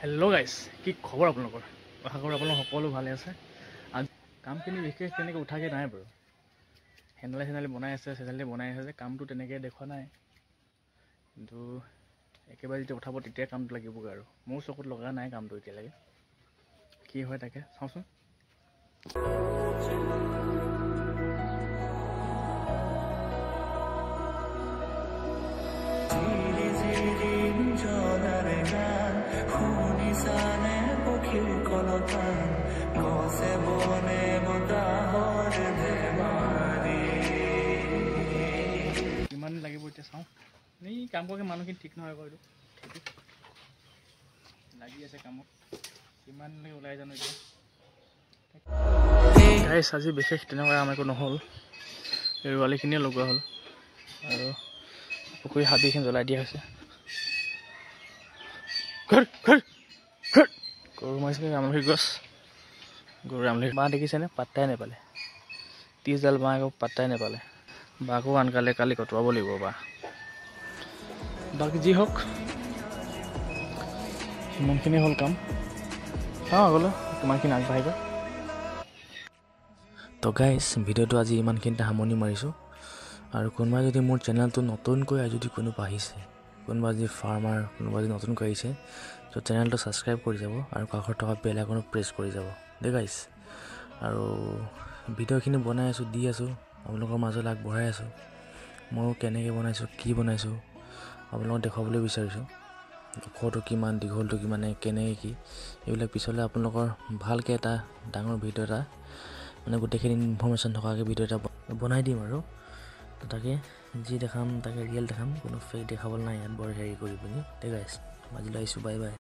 Hello' গাইছ, কি খবৰ আপোনালোকৰ? আশা কৰোঁ আপোনালোক সকলো ভালে আছে। আজি কামখিনি বিশেষ তেনেকৈ উঠাকৈ নাই বাৰু। চেণ্ডেলি বনাই আছে, বনাই আছে যে কামটো তেনেকৈ দেখুওৱা নাই, কিন্তু একেবাৰে যেতিয়া উঠাব তেতিয়াই কামটো লাগিবগৈ আৰু মোৰ চকুত লগা নাই কামটো এতিয়ালৈকে। কি হয় তাকে চাওঁচোন। কিমান লাগিব এতিয়া চাওঁ। এই কাম কৰাকৈ মানুহখিনি ঠিক নহয় আকৌ, এইটো লাগি আছে কামত, কিমানলৈকে ওলাই জানো এতিয়া। গাইছ, আজি বিশেষ তেনেকুৱা কাম একো নহ'ল। এই ৰোৱালীখিনিয়ে লগোৱা হ'ল আৰু পুখুৰী হাবিখিনি জ্বলাই দিয়া হৈছে। গৰু মাৰিছিলে আমলখি গছ, গৰু আমলখি বাঁহ দেখিছেনে? পাত্তাই নাপালে। 30ডাল বাঁহ আকৌ পাত্তাই নাপালে। বাঘো আনকালে কালি কটোৱাব লাগিব বাঁহ। বাকী যি হওক, সিমানখিনি হ'ল কাম। চাওঁ আগলৈ কিমানখিনি আগবাঢ়িব। তো গাইজ, ভিডিঅ'টো আজি ইমানখিনিতে সামৰণি মাৰিছোঁ। আৰু কোনোবাই যদি মোৰ চেনেলটো নতুনকৈ যদি কোনোবা আহিছে, কোনোবা যদি ফাৰ্মাৰ, কোনোবা যদি নতুনকৈ আহিছে, তো চেনেলটো ছাবস্ক্ৰাইব কৰি যাব আৰু কাষত থকা বেল আইকনটো প্ৰেছ কৰি যাব দেই গাইজ। আৰু ভিডিঅ'খিনি বনাই আছোঁ, দি আছোঁ, আপোনালোকৰ মাজলৈ আগবঢ়াই আছোঁ। ময়ো কেনেকৈ বনাইছোঁ, কি বনাইছোঁ আপোনালোকক দেখুৱাবলৈ বিচাৰিছোঁ। ওখটো কিমান, দীঘলটো কিমান, কেনেকৈ কি, এইবিলাক পিছলৈ আপোনালোকৰ ভালকৈ এটা ডাঙৰ ভিডিঅ' এটা, মানে গোটেইখিনি ইনফৰ্মেশ্যন থকাকৈ ভিডিঅ' এটা বনাই দিম আৰু। তো তাকে যি দেখাম তাকে ৰিয়েল দেখাম, কোনো ফেক দেখাবলৈ নাই ইয়াত বৰ হেৰি কৰি পিনি। ঠিক আছে, আজিলৈ আহিছোঁ, বাই বাই।